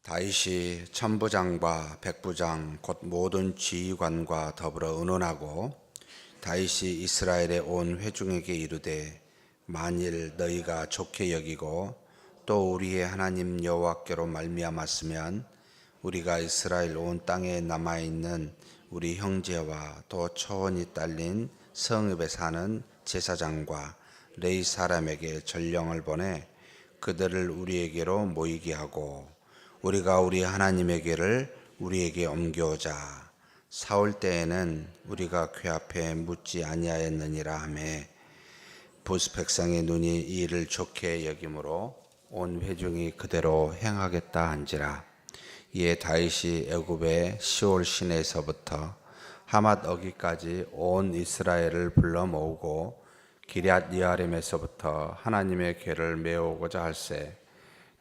다윗이 천부장과 백부장 곧 모든 지휘관과 더불어 의논하고 다윗이 이스라엘의 온 회중에게 이르되 만일 너희가 좋게 여기고 또 우리의 하나님 여호와께로 말미암았으면 우리가 이스라엘 온 땅에 남아 있는 우리 형제와 또 초원이 딸린 성읍에 사는 제사장과 레위 사람에게 전령을 보내 그들을 우리에게로 모이게 하고 우리가 우리 하나님에게를 우리에게 옮겨오자. 사울 때에는 우리가 궤 앞에 묻지 아니하였느니라 하매 부스 백성의 눈이 이 일을 좋게 여김으로 온 회중이 그대로 행하겠다 한지라. 이에 다윗이 애굽의 시올 시내에서부터 하맛 어기까지 온 이스라엘을 불러 모으고 기럇 여아림에서부터 하나님의 궤를 메우고자 할세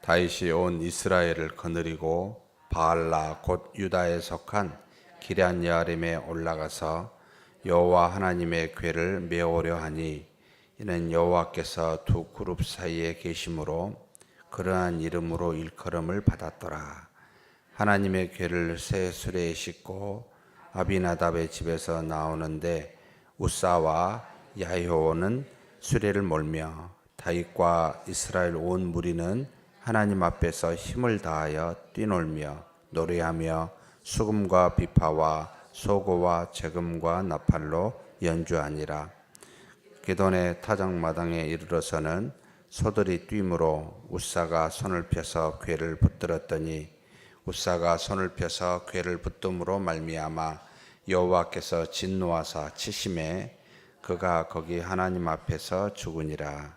다윗이 온 이스라엘을 거느리고 바알라 곧 유다에 속한 기럇 여아림에 올라가서 여호와 하나님의 궤를 메우려 하니 이는 여호와께서 두 그룹 사이에 계심으로 그러한 이름으로 일컬음을 받았더라. 하나님의 궤를 새 수레에 싣고 아비나답의 집에서 나오는데 우사와 야히오는 수레를 몰며 다윗과 이스라엘 온 무리는 하나님 앞에서 힘을 다하여 뛰놀며 노래하며 수금과 비파와 소고와 재금과 나팔로 연주하니라. 기돈의 타작마당에 이르러서는 소들이 뛰므로 우사가 손을 펴서 궤를 붙들었더니 우사가 손을 펴서 궤를 붙듦으로 말미암아 여호와께서 진노하사 치심에 그가 거기 하나님 앞에서 죽으니라.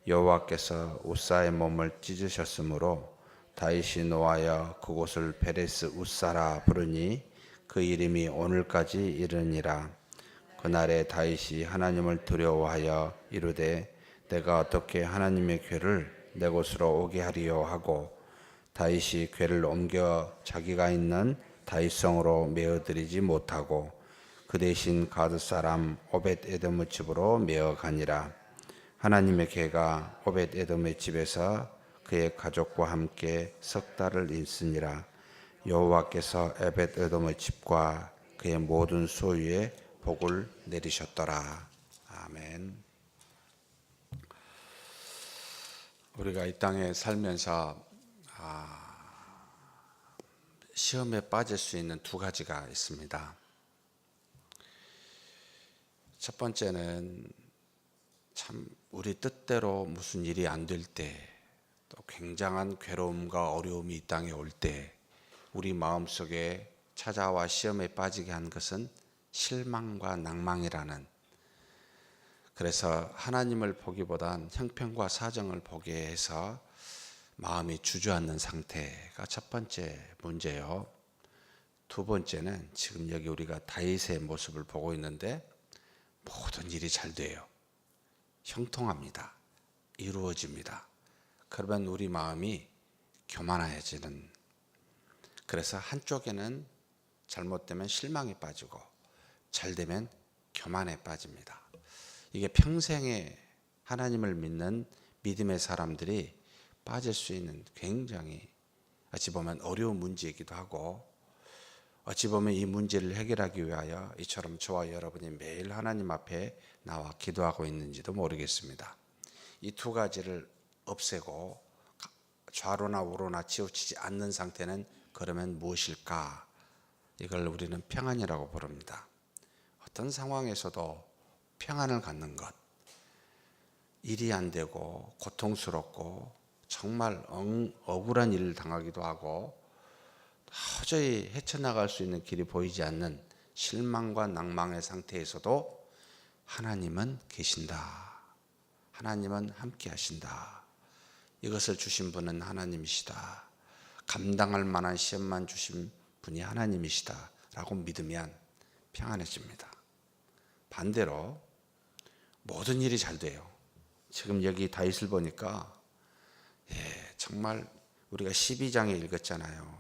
여호와께서 우사의 몸을 찢으셨으므로 다윗이 노하여 그곳을 베레스 우사라 부르니 그 이름이 오늘까지 이르니라. 그날에 다윗이 하나님을 두려워하여 이르되 내가 어떻게 하나님의 궤를 내 곳으로 오게 하리요 하고 다윗이 궤를 옮겨 자기가 있는 다윗성으로 메어드리지 못하고 그 대신 가드 사람 오벳 에돔의 집으로 메어 가니라. 하나님의 궤가 오벳 에돔의 집에서 그의 가족과 함께 석 달을 있으니라. 여호와께서 오벳 에돔의 집과 그의 모든 소유에 복을 내리셨더라. 아멘. 우리가 이 땅에 살면서 시험에 빠질 수 있는 두 가지가 있습니다. 첫 번째는 참 우리 뜻대로 무슨 일이 안 될 때, 또 굉장한 괴로움과 어려움이 이 땅에 올 때 우리 마음속에 찾아와 시험에 빠지게 한 것은 실망과 낭망이라는, 그래서 하나님을 보기보단 형편과 사정을 보게 해서 마음이 주저앉는 상태가 첫 번째 문제요. 두 번째는 지금 여기 우리가 다윗의 모습을 보고 있는데 모든 일이 잘 돼요. 형통합니다. 이루어집니다. 그러면 우리 마음이 교만해지는, 그래서 한쪽에는 잘못되면 실망에 빠지고 잘되면 교만에 빠집니다. 이게 평생에 하나님을 믿는 믿음의 사람들이 빠질 수 있는 굉장히 어찌 보면 어려운 문제이기도 하고, 어찌 보면 이 문제를 해결하기 위하여 이처럼 저와 여러분이 매일 하나님 앞에 나와 기도하고 있는지도 모르겠습니다. 이 두 가지를 없애고 좌로나 우로나 치우치지 않는 상태는 그러면 무엇일까? 이걸 우리는 평안이라고 부릅니다. 어떤 상황에서도 평안을 갖는 것, 일이 안 되고 고통스럽고 정말 억울한 일을 당하기도 하고 도저히 헤쳐나갈 수 있는 길이 보이지 않는 실망과 낭망의 상태에서도 하나님은 계신다. 하나님은 함께 하신다. 이것을 주신 분은 하나님이시다. 감당할 만한 시험만 주신 분이 하나님이시다 라고 믿으면 평안해집니다. 반대로 모든 일이 잘 돼요. 지금 여기 다윗을 보니까 정말 우리가 12장에 읽었잖아요.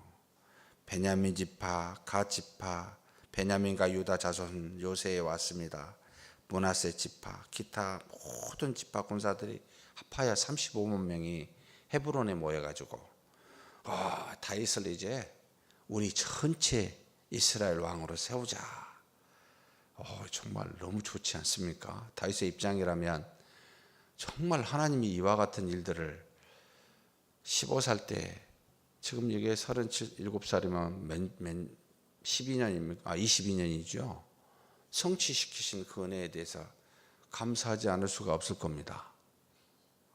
베냐민 지파, 갓 지파, 베냐민과 유다 자손 요새에 왔습니다. 므낫세 지파, 기타 모든 지파 군사들이 합하여 35만 명이 헤브론에 모여가지고 다윗을 이제 우리 전체 이스라엘 왕으로 세우자. 정말 너무 좋지 않습니까? 다윗의 입장이라면 정말 하나님이 이와 같은 일들을 15살 때, 지금 이게 37살이면 12년입니까? 22년이죠. 성취시키신 그 은혜에 대해서 감사하지 않을 수가 없을 겁니다.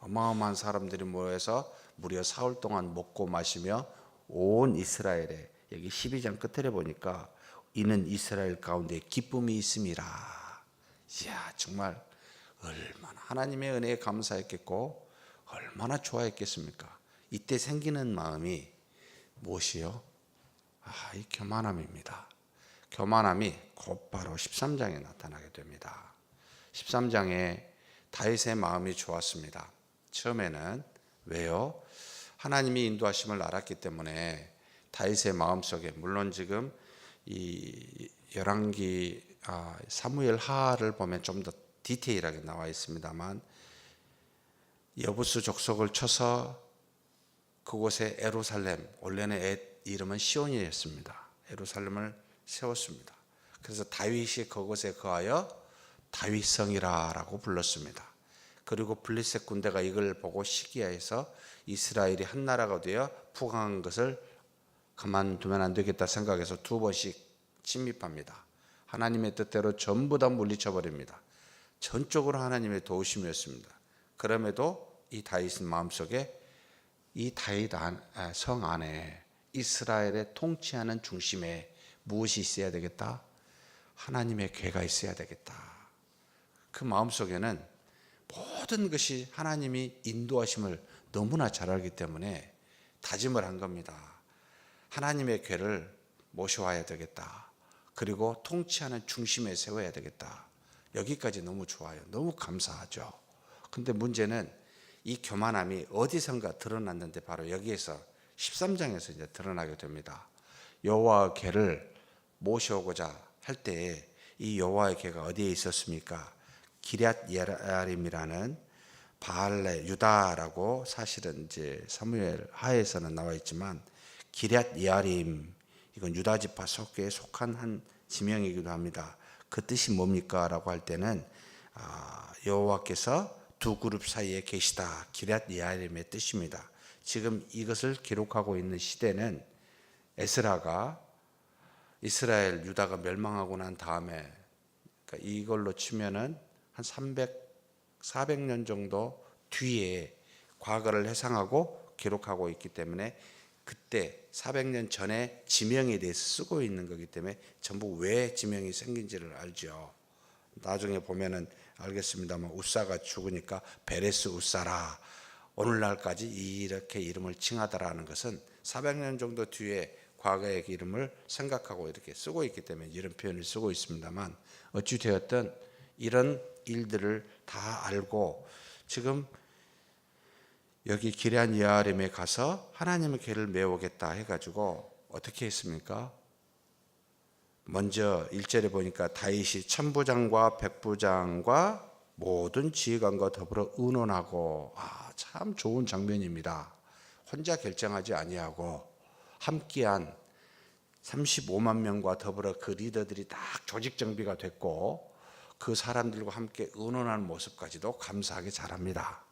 어마어마한 사람들이 모여서 무려 사흘 동안 먹고 마시며 온 이스라엘에, 여기 12장 끝에 보니까 이는 이스라엘 가운데 기쁨이 있음이라. 이야, 정말 얼마나 하나님의 은혜에 감사했겠고 얼마나 좋아했겠습니까? 이때 생기는 마음이 무엇이요? 이 교만함입니다. 교만함이 곧바로 13장에 나타나게 됩니다. 13장에 다윗의 마음이 좋았습니다. 처음에는 왜요? 하나님이 인도하심을 알았기 때문에 다윗의 마음속에, 물론 지금 이 열왕기 사무엘 하를 보면 좀 더 디테일하게 나와 있습니다만, 여부스 족속을 쳐서 그곳에 에루살렘, 원래는 이름은 시온이었습니다. 에루살렘을 세웠습니다. 그래서 다윗이 그곳에 거하여 다윗성이라고 불렀습니다. 그리고 블레셋 군대가 이걸 보고 시기해서 이스라엘이 한 나라가 되어 부강한 것을 가만두면 안 되겠다 생각해서 2번씩 침입합니다. 하나님의 뜻대로 전부 다 물리쳐 버립니다. 전적으로 하나님의 도우심이었습니다. 그럼에도 이 다윗은 마음속에 이 다윗 성 안에 이스라엘의 통치하는 중심에 무엇이 있어야 되겠다? 하나님의 궤가 있어야 되겠다. 그 마음속에는 모든 것이 하나님이 인도하심을 너무나 잘 알기 때문에 다짐을 한 겁니다. 하나님의 궤를 모셔와야 되겠다. 그리고 통치하는 중심에 세워야 되겠다. 여기까지 너무 좋아요. 너무 감사하죠. 근데 문제는 이 교만함이 어디선가 드러났는데 바로 여기에서 13장에서 이제 드러나게 됩니다. 여호와의 궤를 모셔오고자 할 때 이 여호와의 궤가 어디에 있었습니까? 기럇 예아림이라는 바알레 유다라고 사실은 이제 사무엘 하에서는 나와 있지만, 기럇 예아림, 이건 유다 지파 속에 속한 한 지명이기도 합니다. 그 뜻이 뭡니까? 라고 할 때는 여호와께서 두 그룹 사이에 계시다, 기럇 예아림의 뜻입니다. 지금 이것을 기록하고 있는 시대는 에스라가 이스라엘 유다가 멸망하고 난 다음에, 그러니까 이걸로 치면은 한 400년 정도 뒤에 과거를 해상하고 기록하고 있기 때문에, 그때 400년 전에 지명에 대해서 쓰고 있는 거기 때문에 전부 왜 지명이 생긴지를 알죠. 나중에 보면은 알겠습니다만, 우사가 죽으니까 베레스 우사라, 오늘날까지 이렇게 이름을 칭하다라는 것은 400년 정도 뒤에 과거의 이름을 생각하고 이렇게 쓰고 있기 때문에 이런 표현을 쓰고 있습니다만, 어찌 되었든 이런 일들을 다 알고 지금 여기 기럇 예아림에 가서 하나님의 궤를 메우겠다 해가지고 어떻게 했습니까? 먼저 1절에 보니까 다윗이 천부장과 백부장과 모든 지휘관과 더불어 의논하고, 참 좋은 장면입니다. 혼자 결정하지 아니하고 함께한 35만 명과 더불어 그 리더들이 딱 조직 정비가 됐고, 그 사람들과 함께 의논하는 모습까지도 감사하게 잘합니다.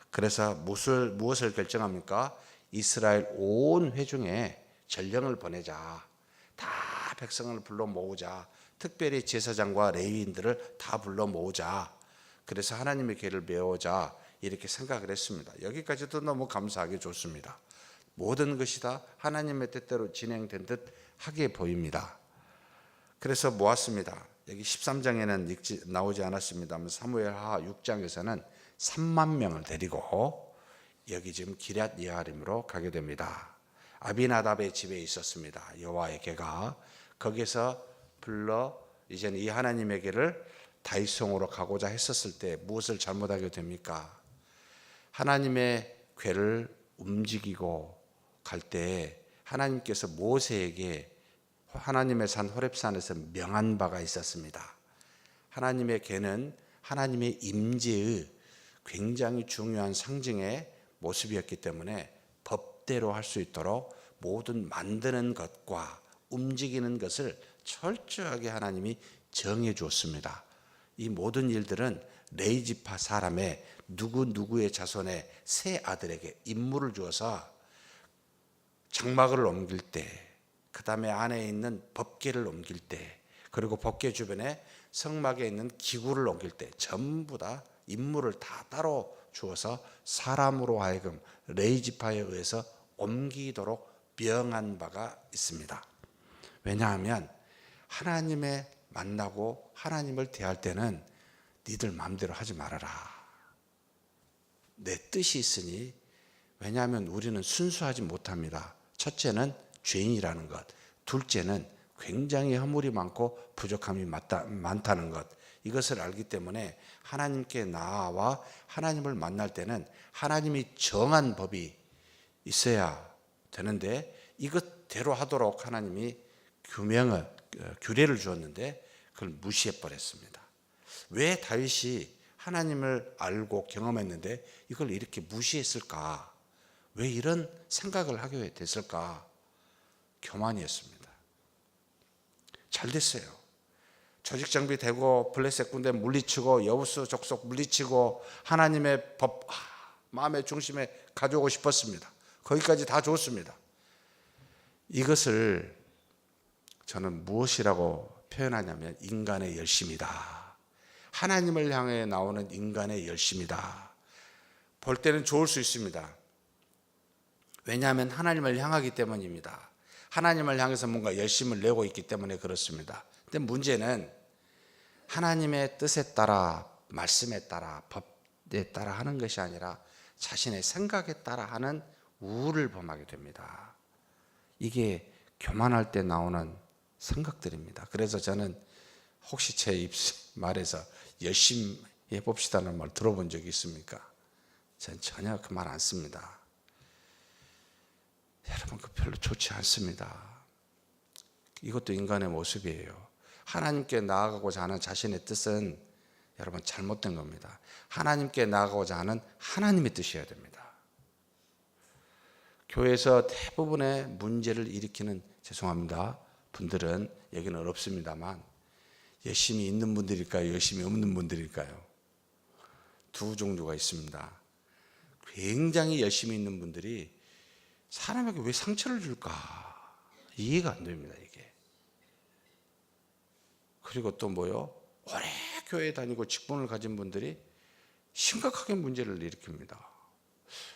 그래서 무엇을 결정합니까? 이스라엘 온 회중에 전령을 보내자. 다 백성을 불러 모으자. 특별히 제사장과 레위인들을 다 불러 모으자. 그래서 하나님의 궤를 메우자, 이렇게 생각을 했습니다. 여기까지도 너무 감사하게 좋습니다. 모든 것이 다 하나님의 뜻대로 진행된 듯 하게 보입니다. 그래서 모았습니다. 여기 13장에는 나오지 않았습니다만 사무엘하 6장에서는 3만 명을 데리고 여기 지금 기럇 예아림으로 가게 됩니다. 아비나답의 집에 있었습니다. 여호와의 궤가. 거기서 불러 이제는 이 하나님의 궤를 다윗성으로 가고자 했었을 때 무엇을 잘못하게 됩니까? 하나님의 궤를 움직이고 갈 때 하나님께서 모세에게 하나님의 산 호렙산에서 명한 바가 있었습니다. 하나님의 궤는 하나님의 임재의 굉장히 중요한 상징의 모습이었기 때문에 법대로 할 수 있도록 모든 만드는 것과 움직이는 것을 철저하게 하나님이 정해 주었습니다. 이 모든 일들은 레위지파 사람의 누구누구의 자손의 세 아들에게 임무를 주어서 장막을 옮길 때, 그 다음에 안에 있는 법궤를 옮길 때, 그리고 법궤 주변에 성막에 있는 기구를 옮길 때 전부 다 임무를 다 따로 주어서 사람으로 하여금 레위지파에 의해서 옮기도록 명한 바가 있습니다. 왜냐하면 하나님의 만나고 하나님을 대할 때는 니들 마음대로 하지 말아라. 내 뜻이 있으니, 왜냐하면 우리는 순수하지 못합니다. 첫째는 죄인이라는 것, 둘째는 굉장히 허물이 많고 부족함이 많다는 것, 이것을 알기 때문에 하나님께 나아와 하나님을 만날 때는 하나님이 정한 법이 있어야 되는데 이것대로 하도록 하나님이 규례를 주었는데 그걸 무시해 버렸습니다. 왜 다윗이 하나님을 알고 경험했는데 이걸 이렇게 무시했을까? 왜 이런 생각을 하게 됐을까? 교만이었습니다. 잘 됐어요. 조직 정비되고 블레셋 군대 물리치고 여부수 족속 물리치고 하나님의 법 마음의 중심에 가져오고 싶었습니다. 거기까지 다 좋습니다. 이것을 저는 무엇이라고 표현하냐면 인간의 열심이다. 하나님을 향해 나오는 인간의 열심이다. 볼 때는 좋을 수 있습니다. 왜냐하면 하나님을 향하기 때문입니다. 하나님을 향해서 뭔가 열심을 내고 있기 때문에 그렇습니다. 근데 문제는 하나님의 뜻에 따라, 말씀에 따라, 법에 따라 하는 것이 아니라 자신의 생각에 따라 하는 우를 범하게 됩니다. 이게 교만할 때 나오는 생각들입니다. 그래서 저는 혹시 제 말에서 열심히 해봅시다는 말 들어본 적이 있습니까? 전 전혀 그 말 안 씁니다. 여러분, 그 별로 좋지 않습니다. 이것도 인간의 모습이에요. 하나님께 나아가고자 하는 자신의 뜻은 여러분 잘못된 겁니다. 하나님께 나아가고자 하는 하나님의 뜻이어야 됩니다. 교회에서 대부분의 문제를 일으키는, 죄송합니다, 분들은 여기는 어렵습니다만 열심히 있는 분들일까요? 열심히 없는 분들일까요? 두 종류가 있습니다. 굉장히 열심히 있는 분들이 사람에게 왜 상처를 줄까? 이해가 안 됩니다, 이게. 그리고 또 뭐요? 오래 교회 다니고 직분을 가진 분들이 심각하게 문제를 일으킵니다.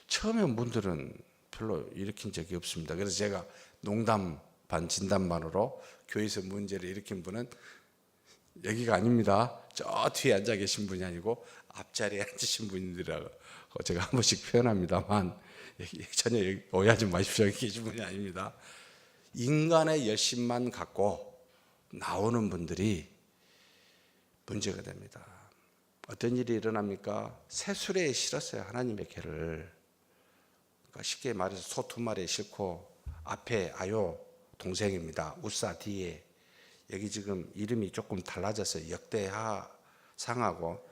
처음에 분들은 별로 일으킨 적이 없습니다. 그래서 제가 농담 반 진담 반으로 교회에서 문제를 일으킨 분은 여기가 아닙니다. 저 뒤에 앉아 계신 분이 아니고 앞자리에 앉으신 분들이라고 제가 한 번씩 표현합니다만 전혀 오해하지 마십시오. 여기 계신 분이 아닙니다. 인간의 열심만 갖고 나오는 분들이 문제가 됩니다. 어떤 일이 일어납니까? 새수레에 실었어요, 하나님의 개를. 그러니까 쉽게 말해서 소 두 마리에 싣고 앞에 아요 동생입니다. 우사 뒤에. 여기 지금 이름이 조금 달라졌어요. 역대하 상하고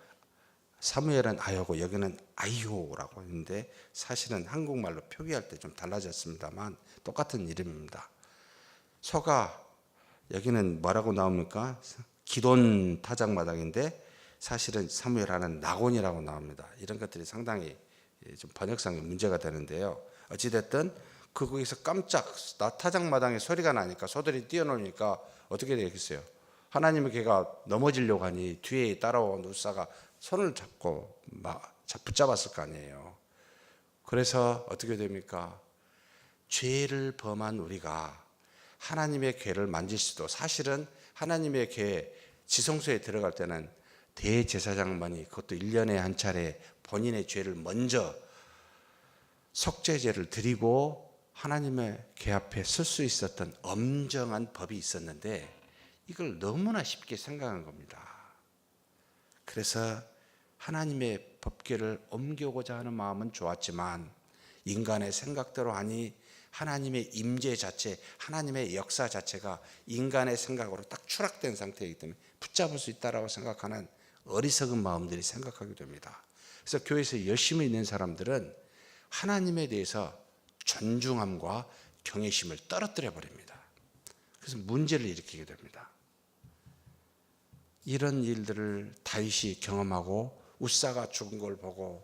사무엘은 아요고 여기는 아이호라고 했는데 사실은 한국말로 표기할 때 좀 달라졌습니다만 똑같은 이름입니다. 소가 여기는 뭐라고 나옵니까? 기돈 타작마당인데 사실은 사무엘 하는 낙원이라고 나옵니다. 이런 것들이 상당히 좀 번역상에 문제가 되는데요. 어찌됐든 거기서 깜짝 타작마당에 소리가 나니까 소들이 뛰어놀니까 어떻게 되겠어요? 하나님의 개가 넘어지려고 하니 뒤에 따라온 우사가 손을 잡고 붙잡았을 거 아니에요. 그래서 어떻게 됩니까? 죄를 범한 우리가 하나님의 궤를 만질 수도, 사실은 하나님의 궤 지성소에 들어갈 때는 대제사장만이, 그것도 1년에 한 차례 본인의 죄를 먼저 속죄제를 드리고 하나님의 궤 앞에 설 수 있었던 엄정한 법이 있었는데 이걸 너무나 쉽게 생각한 겁니다. 그래서 하나님의 법궤를 옮겨오고자 하는 마음은 좋았지만 인간의 생각대로 하니 하나님의 임재 자체, 하나님의 역사 자체가 인간의 생각으로 딱 추락된 상태이기 때문에 붙잡을 수 있다고 생각하는 어리석은 마음들이 생각하게 됩니다. 그래서 교회에서 열심히 있는 사람들은 하나님에 대해서 존중함과 경외심을 떨어뜨려 버립니다. 그래서 문제를 일으키게 됩니다. 이런 일들을 다윗이 경험하고 우사가 죽은 걸 보고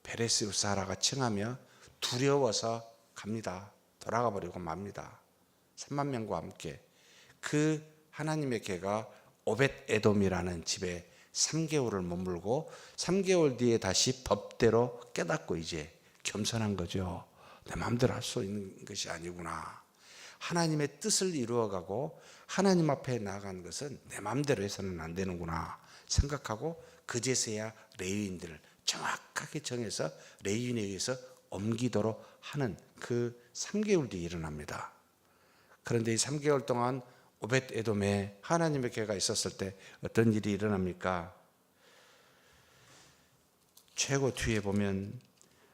베레스 우사라가 칭하며 두려워서 갑니다. 돌아가 버리고 맙니다. 3만 명과 함께. 그 하나님의 개가 오벳 에돔이라는 집에 3개월을 머물고 3개월 뒤에 다시 법대로 깨닫고 이제 겸손한 거죠. 내 마음대로 할 수 있는 것이 아니구나. 하나님의 뜻을 이루어가고 하나님 앞에 나아간 것은 내 마음대로 해서는 안 되는구나 생각하고 그제서야 레위인들을 정확하게 정해서 레위인에 의해서 옮기도록 하는 그 3개월 뒤에 일어납니다. 그런데 이 3개월 동안 오벳 에돔에 하나님의 개가 있었을 때 어떤 일이 일어납니까? 최고 뒤에 보면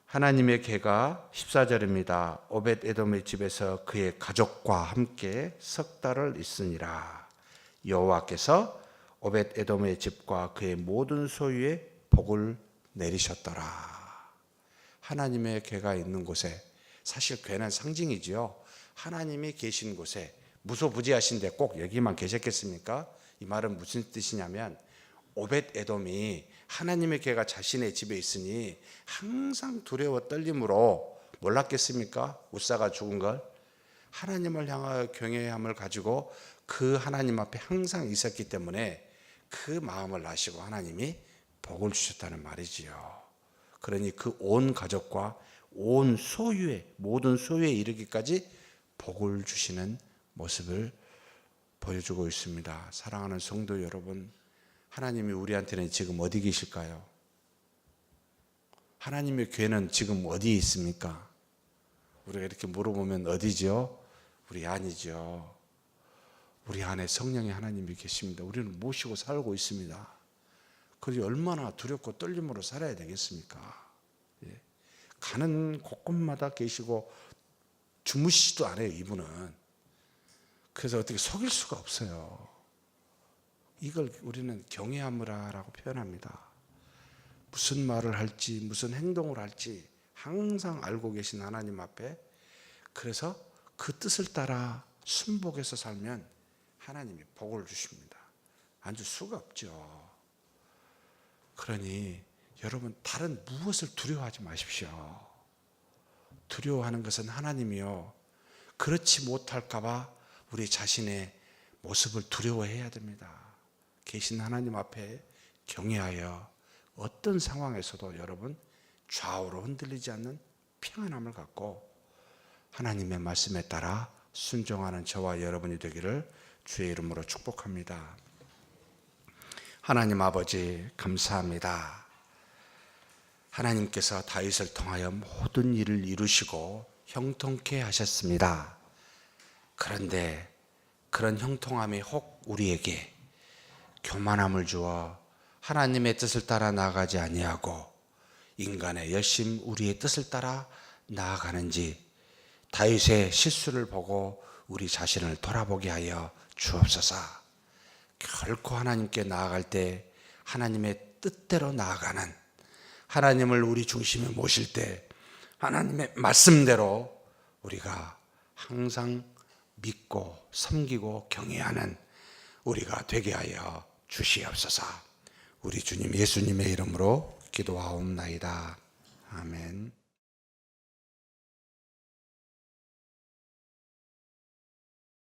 하나님의 개가 14절입니다. 오벳 에돔의 집에서 그의 가족과 함께 석 달을 있으니라. 여호와께서 오벳 에돔의 집과 그의 모든 소유에 복을 내리셨더라. 하나님의 개가 있는 곳에, 사실 괴는 상징이지요. 하나님이 계신 곳에 무소부지하신데 꼭 여기만 계셨겠습니까? 이 말은 무슨 뜻이냐면 오벳 에돔이 하나님의 개가 자신의 집에 있으니 항상 두려워 떨림으로 몰랐겠습니까? 우사가 죽은 걸. 하나님을 향하여 경외함을 가지고 그 하나님 앞에 항상 있었기 때문에 그 마음을 아시고 하나님이 복을 주셨다는 말이지요. 그러니 그 온 가족과 온 소유에, 모든 소유에 이르기까지 복을 주시는 모습을 보여주고 있습니다. 사랑하는 성도 여러분, 하나님이 우리한테는 지금 어디 계실까요? 하나님의 괴는 지금 어디에 있습니까? 우리가 이렇게 물어보면 어디죠? 우리 안이죠. 우리 안에 성령의 하나님이 계십니다. 우리는 모시고 살고 있습니다. 그래서 얼마나 두렵고 떨림으로 살아야 되겠습니까? 예. 가는 곳곳마다 계시고 주무시지도 않아요, 이분은. 그래서 어떻게 속일 수가 없어요. 이걸 우리는 경외함이라고 표현합니다. 무슨 말을 할지, 무슨 행동을 할지 항상 알고 계신 하나님 앞에, 그래서 그 뜻을 따라 순복해서 살면 하나님이 복을 주십니다. 안 줄 수가 없죠. 그러니 여러분, 다른 무엇을 두려워하지 마십시오. 두려워하는 것은 하나님이요, 그렇지 못할까 봐 우리 자신의 모습을 두려워해야 됩니다. 계신 하나님 앞에 경외하여 어떤 상황에서도 여러분 좌우로 흔들리지 않는 평안함을 갖고 하나님의 말씀에 따라 순종하는 저와 여러분이 되기를 주의 이름으로 축복합니다. 하나님 아버지, 감사합니다. 하나님께서 다윗을 통하여 모든 일을 이루시고 형통케 하셨습니다. 그런데 그런 형통함이 혹 우리에게 교만함을 주어 하나님의 뜻을 따라 나아가지 아니하고 인간의 열심, 우리의 뜻을 따라 나아가는지 다윗의 실수를 보고 우리 자신을 돌아보게 하여 주옵소서. 결코 하나님께 나아갈 때 하나님의 뜻대로 나아가는, 하나님을 우리 중심에 모실 때 하나님의 말씀대로 우리가 항상 믿고 섬기고 경외하는 우리가 되게 하여 주시옵소서. 우리 주님 예수님의 이름으로 기도하옵나이다. 아멘.